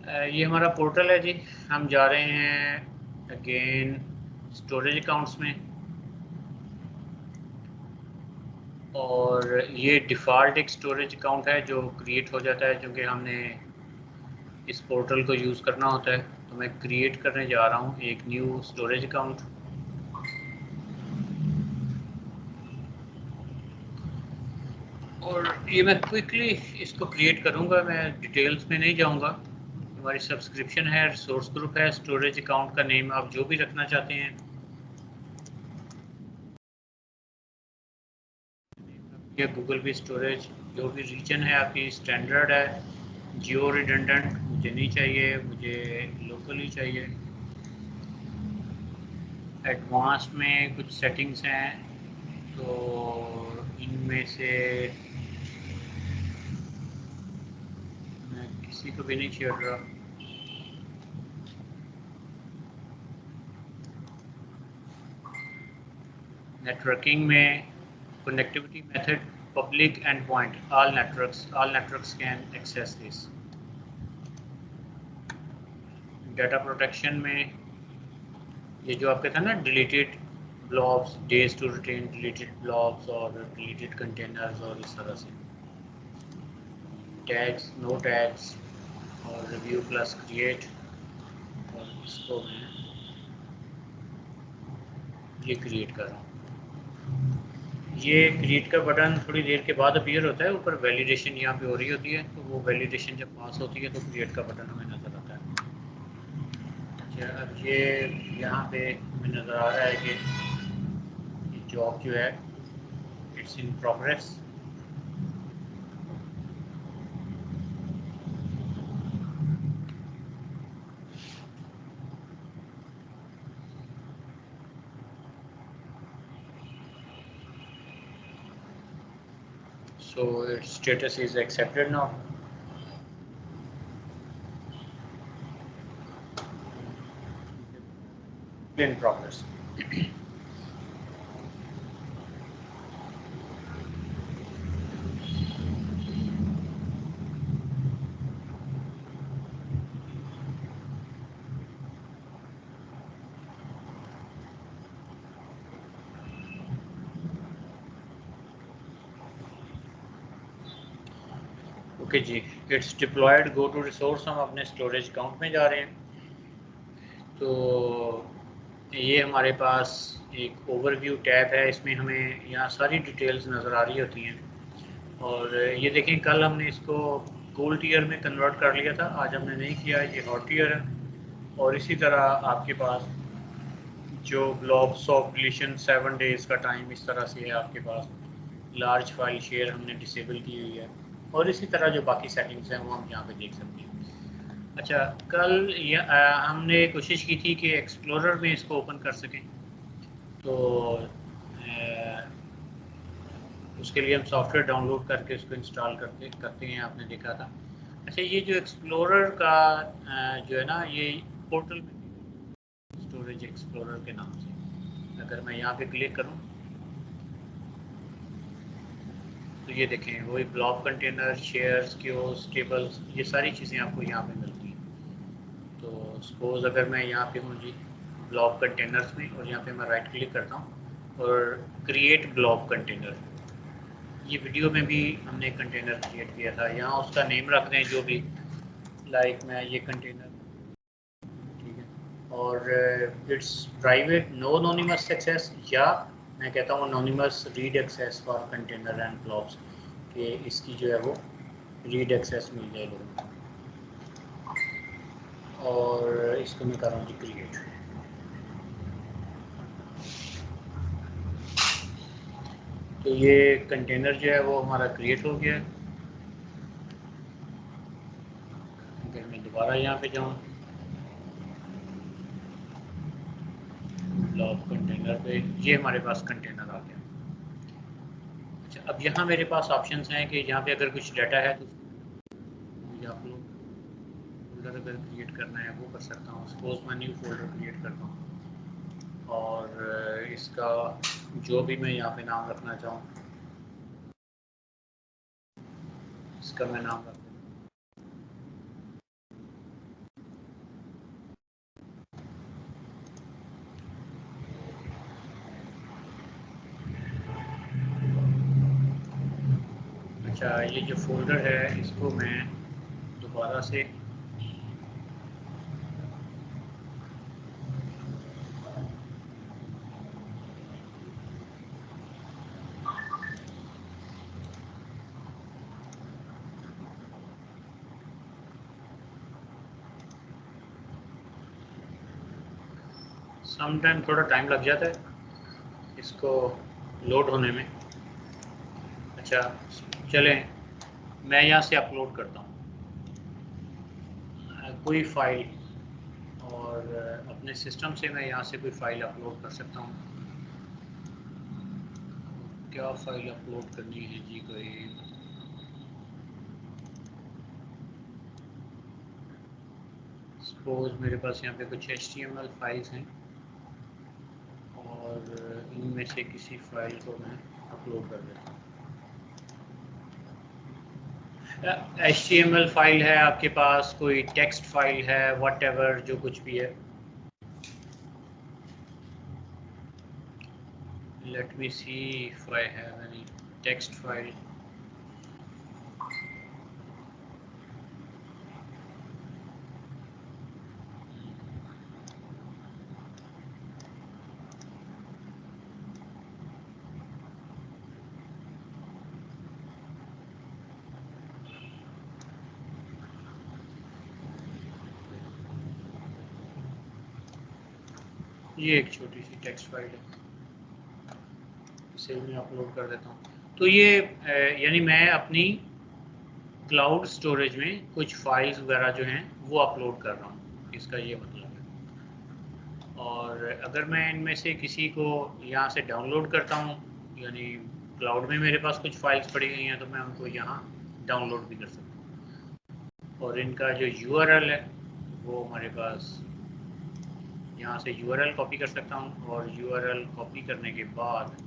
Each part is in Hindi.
ये हमारा पोर्टल है जी। हम जा रहे हैं अगेन स्टोरेज अकाउंट्स में, और ये डिफ़ॉल्ट एक स्टोरेज अकाउंट है जो क्रिएट हो जाता है क्योंकि हमने इस पोर्टल को यूज़ करना होता है। तो मैं क्रिएट करने जा रहा हूँ एक न्यू स्टोरेज अकाउंट। और ये मैं क्विकली इसको क्रिएट करूँगा, मैं डिटेल्स में नहीं जाऊँगा। हमारी सब्सक्रिप्शन है, रिसोर्स ग्रुप है, स्टोरेज अकाउंट का नेम आप जो भी रखना चाहते हैं या गूगल भी स्टोरेज, जो भी रीजन है आपकी स्टैंडर्ड है। जियो रिडंडेंट मुझे नहीं चाहिए, मुझे लोकल ही चाहिए। एडवांस में कुछ सेटिंग्स हैं, तो इनमें से मैं किसी को भी नहीं छेड़ रहा। नेटवर्किंग में connectivity method public end point, all networks can access this. Data protection में ये जो आपके था ना, deleted blobs, days to retain deleted blobs और डिलीटेड कंटेनर्स, और इस तरह से टैग्स, नो टैग्स और रिव्यू प्लस क्रिएट। और इसको मैं ये क्रिएट कर रहा हूँ। ये क्रिएट का बटन थोड़ी देर के बाद अपीयर होता है, ऊपर वैलिडेशन यहाँ पे हो रही होती है, तो वो वैलिडेशन जब पास होती है तो क्रिएट का बटन हमें नज़र आता है। अच्छा, अब ये यहाँ पे हमें नज़र आ रहा है कि ये जॉब जो है it's in progress. So its status is accepted now. In progress. Okay जी, it's deployed, go to resource. हम अपने स्टोरेज अकाउंट में जा रहे हैं। तो ये हमारे पास एक ओवरव्यू टैब है, इसमें हमें यहाँ सारी डिटेल्स नज़र आ रही होती हैं। और ये देखें, कल हमने इसको कोल्ड ईयर में कन्वर्ट कर लिया था, आज हमने नहीं किया, ये हॉट ईयर है। और इसी तरह आपके पास जो ब्लॉक्स ऑफ डिलीशन 7 डेज़ का टाइम इस तरह से है आपके पास। लार्ज फाइल शेयर हमने डिसेबल की हुई है, और इसी तरह जो बाकी सेटिंग्स हैं वो हम यहाँ पे देख सकते हैं। अच्छा, कल हमने कोशिश की थी कि एक्सप्लोरर में इसको ओपन कर सकें, तो उसके लिए हम सॉफ्टवेयर डाउनलोड करके उसको इंस्टॉल करते हैं, आपने देखा था। अच्छा, ये जो एक्सप्लोरर का जो है ना, ये पोर्टल में स्टोरेज एक्सप्लोरर के नाम से, अगर मैं यहाँ पे क्लिक करूँ तो ये देखें, वही block container, shares, queues, tables, ये सारी चीज़ें आपको यहाँ पे मिलती हैं। तो सपोज़ अगर मैं यहाँ पे हूँ जी ब्लॉक कंटेनर्स में, और यहाँ पे मैं राइट क्लिक करता हूँ और क्रिएट ब्लॉक कंटेनर, ये वीडियो में भी हमने एक कंटेनर क्रिएट किया था। यहाँ उसका नेम रख दें जो भी, लाइक मैं ये कंटेनर, ठीक है। और it's private no anonymous access, या मैं कहता हूँ anonymous read access for container and blocks, कि इसकी जो है वो रीड एक्सेस मिल जाए लोगों को। और इसको मैं कर रहा हूँ जी क्रिएट। तो ये कंटेनर जो है वो हमारा क्रिएट हो गया है। अगर मैं दोबारा यहाँ पे जाऊँ ब्लॉक कंटेनर पे, ये हमारे पास कंटेनर आ गया। अच्छा, अब यहाँ मेरे पास ऑप्शंस हैं कि यहाँ पे अगर कुछ डाटा है तो मुझे आप लोग फोल्डर अगर क्रिएट करना है वो कर सकता हूँ। सपोज मैं न्यू फोल्डर क्रिएट करता हूँ, और इसका जो भी मैं यहाँ पे नाम रखना चाहूँ, इसका मैं नाम रख दूँ अच्छा, ये जो फोल्डर है इसको मैं दोबारा से समटाइम थोड़ा टाइम लग जाता है इसको लोड होने में। अच्छा चलें, मैं यहाँ से अपलोड करता हूँ कोई फाइल, और अपने सिस्टम से मैं यहाँ से कोई फाइल अपलोड कर सकता हूँ। क्या फाइल अपलोड करनी है जी? कोई सपोज मेरे पास यहाँ पे कुछ HTML फाइल्स हैं और इनमें से किसी फाइल को मैं अपलोड कर देता हूँ। HTML फाइल है आपके पास, कोई टेक्स्ट फाइल है, व्हाटएवर जो कुछ भी है। Let me see if I have any text file. ये एक छोटी सी टेक्स्ट फाइल है, इसे मैं अपलोड कर देता हूँ। तो ये यानी मैं अपनी क्लाउड स्टोरेज में कुछ फाइल्स वगैरह जो हैं वो अपलोड कर रहा हूँ, इसका ये मतलब है। और अगर मैं इनमें से किसी को यहाँ से डाउनलोड करता हूँ, यानी क्लाउड में मेरे पास कुछ फाइल्स पड़ी हुई हैं तो मैं उनको यहाँ डाउनलोड भी कर सकता हूँ। और इनका जो URL है वो हमारे पास, यहाँ से URL कॉपी कर सकता हूँ, और URL कॉपी करने के बाद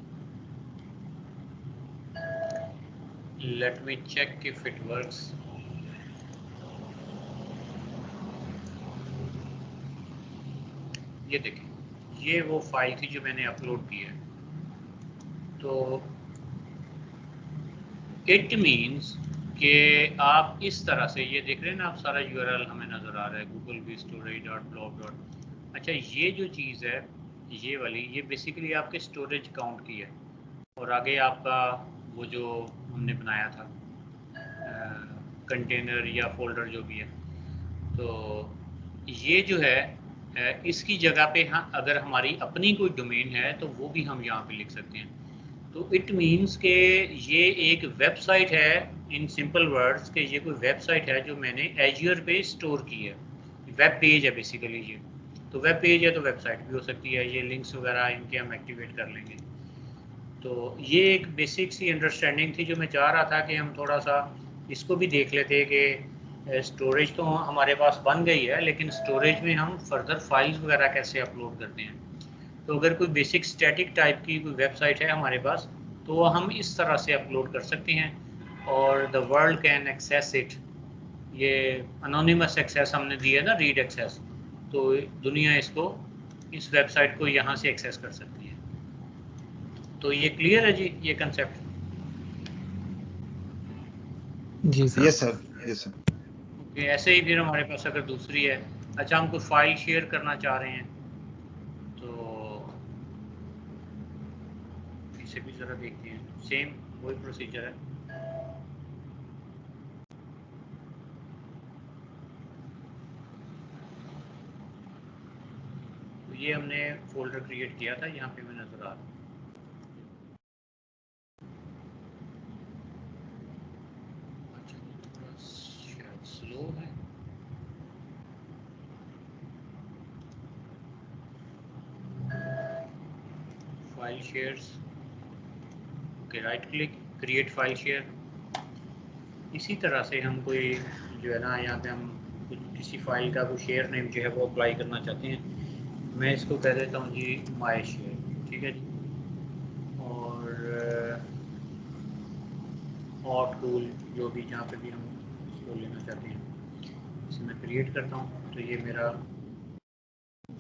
let me check if it works. ये देखें, ये वो फाइल थी जो मैंने अपलोड की है। तो इट मीन्स कि आप इस तरह से ये देख रहे हैं ना, आप सारा URL हमें नज़र आ रहा है, Google B storage dot blog dot. अच्छा, ये जो चीज़ है ये वाली, ये बेसिकली आपके स्टोरेज काउंट की है, और आगे आपका वो जो हमने बनाया था कंटेनर या फोल्डर जो भी है। तो ये जो है इसकी जगह पे हाँ, अगर हमारी अपनी कोई डोमेन है तो वो भी हम यहाँ पे लिख सकते हैं। तो इट मीन्स के ये एक वेबसाइट है, इन सिंपल वर्ड्स के ये कोई वेबसाइट है जो मैंने एज्योर पे स्टोर की है। वेब पेज है बेसिकली ये। तो वेब पेज है तो वेबसाइट भी हो सकती है। ये लिंक्स वगैरह इनके हम एक्टिवेट कर लेंगे। तो ये एक बेसिक सी अंडरस्टैंडिंग थी जो मैं चाह रहा था कि हम थोड़ा सा इसको भी देख लेते कि स्टोरेज तो हमारे पास बन गई है, लेकिन स्टोरेज में हम फर्दर फाइल्स वगैरह कैसे अपलोड करते हैं। तो अगर कोई बेसिक स्टैटिक टाइप की कोई वेबसाइट है हमारे पास तो वो हम इस तरह से अपलोड कर सकते हैं, और the world can access it. ये अनोनिमस एक्सेस हमने दी है ना, रीड एक्सेस। तो दुनिया इसको, इस वेबसाइट को यहाँ से एक्सेस कर सकती है। तो ये क्लियर है जी, ये कंसेप्ट? जी sir. Yes sir, yes sir. Okay, ऐसे ही फिर हमारे पास अगर दूसरी है, अच्छा हम कोई फाइल शेयर करना चाह रहे हैं तो इसे भी ज़रा देखते हैं। सेम वही प्रोसीजर है। तो ये हमने फोल्डर क्रिएट किया था, यहाँ पे मैं नज़र आ रहा हूँ। अच्छा, ये थोड़ा शायद स्लो है। File shares, okay, right click, create file share. इसी तरह से हम कोई जो है ना, यहाँ पे हम किसी फाइल का कोई शेयर नेम जो है वो अप्लाई करना चाहते हैं। मैं इसको कह देता हूँ जी माय शेयर, ठीक है जी। और टूल जो भी जहाँ पे भी हम इसको लेना चाहते हैं, इसे मैं क्रिएट करता हूँ। तो ये मेरा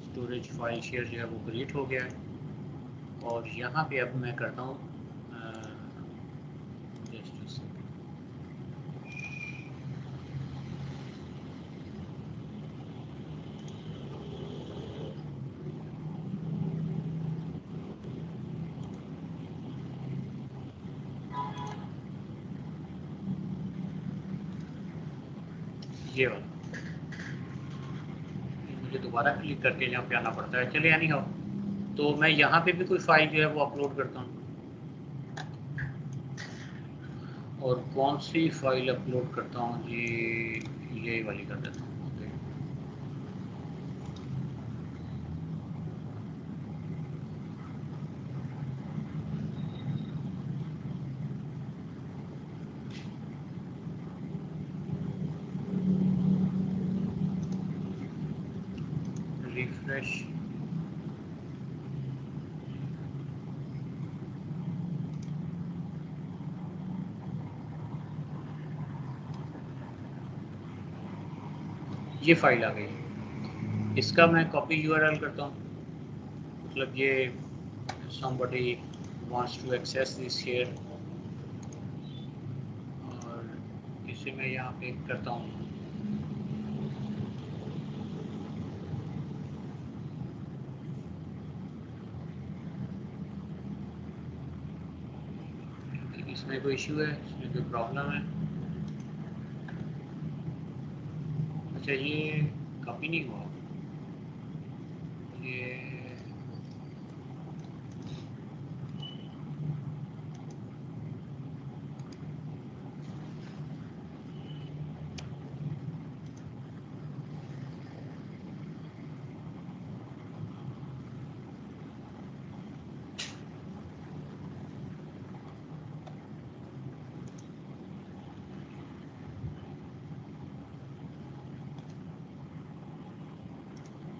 स्टोरेज फाइल शेयर जो है वो क्रिएट हो गया है। और यहाँ पे अब मैं करता हूँ जस्ट अ सेकंड, ये वाला मुझे दोबारा क्लिक करके यहाँ पे आना पड़ता है। चलिए यानी हो तो मैं यहाँ पे भी कोई फाइल जो है वो अपलोड करता हूँ, और कौन सी फाइल अपलोड करता हूँ जी, ये वाली कर देता हूँ। रिफ्रेश, ये फाइल आ गई। इसका मैं कॉपी यूआरएल करता हूँ, मतलब ये somebody wants to access this here, और इसे मैं यहाँ पे करता हूँ। इसमें कोई इशू है, इसमें कोई प्रॉब्लम है? अच्छा ये कॉपी नहीं हुआ, ये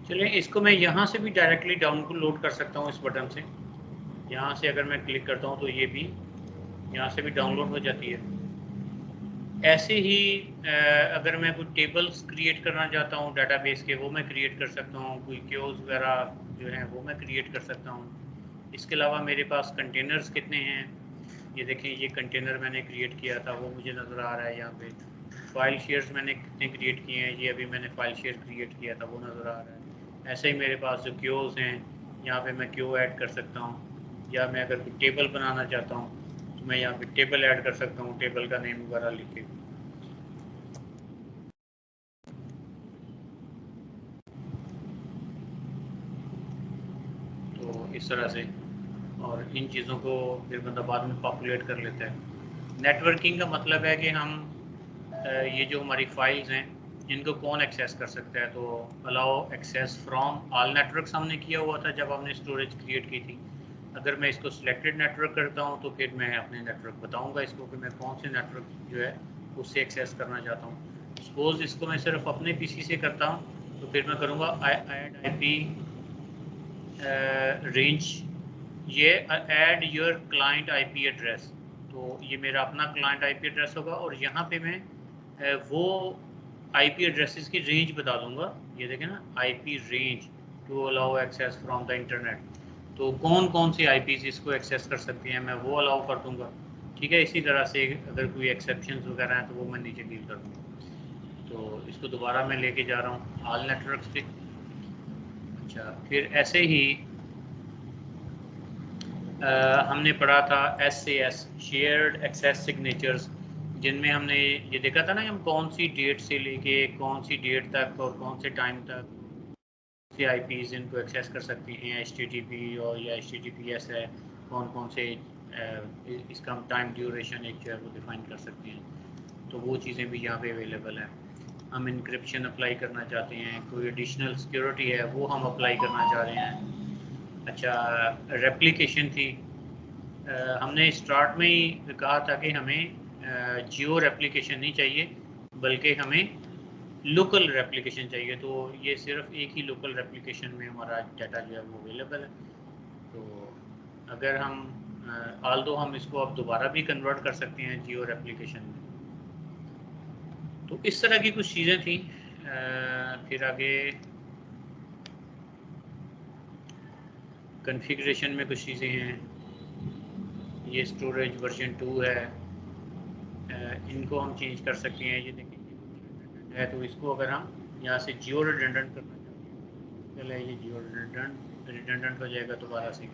चलिए इसको मैं यहाँ से भी डायरेक्टली डाउनलोड कर सकता हूँ इस बटन से। यहाँ से अगर मैं क्लिक करता हूँ तो ये भी यहाँ से भी डाउनलोड हो जाती है। ऐसे ही अगर मैं कोई टेबल्स क्रिएट करना चाहता हूँ डाटाबेस के, वो मैं क्रिएट कर सकता हूँ। कोई क्यूज वगैरह जो हैं वो मैं क्रिएट कर सकता हूँ। इसके अलावा मेरे पास कंटेनर्स कितने हैं, ये देखें, ये कंटेनर मैंने क्रिएट किया था वो मुझे नज़र आ रहा है यहाँ पे। फाइल शेयर्स मैंने कितने क्रिएट किए हैं, ये अभी मैंने फाइल शेयर क्रिएट किया था वो नज़र आ रहा है। ऐसे ही मेरे पास जो क्यूज हैं, यहाँ पे मैं क्यू ऐड कर सकता हूँ, या मैं अगर कोई टेबल बनाना चाहता हूँ तो मैं यहाँ पे टेबल ऐड कर सकता हूँ, टेबल का नेम वगैरह लिख के। तो इस तरह से, और इन चीज़ों को फिर बंदा बाद में पॉपुलेट कर लेता है। नेटवर्किंग का मतलब है कि हम ये जो हमारी फाइल्स हैं इनको कौन एक्सेस कर सकता है। तो allow access from all networks हमने किया हुआ था जब हमने स्टोरेज क्रिएट की थी। अगर मैं इसको सिलेक्टेड नेटवर्क करता हूँ तो फिर मैं अपने नेटवर्क बताऊँगा इसको कि मैं कौन से नेटवर्क जो है उससे एक्सेस करना चाहता हूँ। सपोज़ इसको मैं सिर्फ अपने पीसी से करता हूँ तो फिर मैं करूँगा ऐड आईपी रेंज, ये add your client IP address. तो ये मेरा अपना क्लाइंट आईपी एड्रेस होगा, और यहाँ पे मैं वो आईपी एड्रेसेस की रेंज बता दूंगा। ये देखें ना, IP range to allow access from the internet. तो कौन कौन सी आईपीज इसको एक्सेस कर सकती हैं मैं वो अलाउ कर दूंगा। ठीक है, इसी तरह से अगर कोई एक्सेप्शंस वगैरह हैं तो वो मैं नीचे डील कर दूंगा। तो इसको दोबारा मैं लेके जा रहा हूँ ऑल नेटवर्क्स पे। अच्छा, फिर ऐसे ही हमने पढ़ा था SAS शेयर्ड एक्सेस सिग्नेचर्स, जिनमें हमने ये देखा था ना कि हम कौन सी डेट से लेके कौन सी डेट तक और कौन से टाइम तक से आईपीज इनको एक्सेस कर सकती हैं। HTTP और या HTTPS है, कौन कौन से इसका हम टाइम ड्यूरेशन एक जो है वो डिफाइन कर सकते हैं। तो वो चीज़ें भी यहाँ पे अवेलेबल हैं। हम इंक्रिप्शन अप्लाई करना चाहते हैं, कोई एडिशनल सिक्योरिटी है वो हम अप्लाई करना चाह रहे हैं। अच्छा, रेप्लिकेशन थी। हमने स्टार्ट में ही कहा था कि हमें जियो रेप्लिकेशन नहीं चाहिए, बल्कि हमें लोकल रेप्लिकेशन चाहिए। तो ये सिर्फ एक ही लोकल रेप्लिकेशन में हमारा डाटा जो है वो अवेलेबल है। तो अगर हम आल्दो हम इसको अब दोबारा भी कन्वर्ट कर सकते हैं जियो रेप्लिकेशन में। तो इस तरह की कुछ चीज़ें थी। फिर आगे कॉन्फ़िगरेशन में कुछ चीज़ें हैं। ये स्टोरेज वर्जन 2 है, इनको हम चेंज कर सकते हैं। ये देखिए है, तो इसको अगर हम यहाँ से जियो रिडंडेंट करना चाहते हैं, चले ये जियो रिडंडेंट हो जाएगा दोबारा से।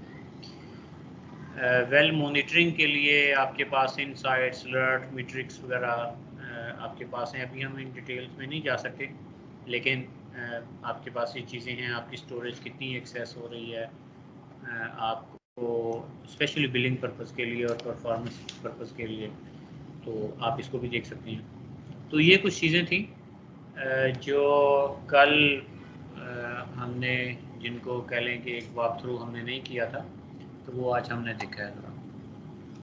वेल मॉनिटरिंग के लिए आपके पास इनसाइट्स, अलर्ट, मैट्रिक्स वगैरह आपके पास हैं। अभी हम इन डिटेल्स में नहीं जा सकते, लेकिन आपके पास ये चीज़ें हैं, आपकी स्टोरेज कितनी एक्सेस हो रही है, आपको स्पेशली बिलिंग पर्पज़ के लिए और परफॉर्मेंस पर्पज़ के लिए, तो आप इसको भी देख सकते हैं। तो ये कुछ चीज़ें थी जो कल हमने, जिनको कह लें कि एक वॉक थ्रू हमने नहीं किया था, तो वो आज हमने देखा है।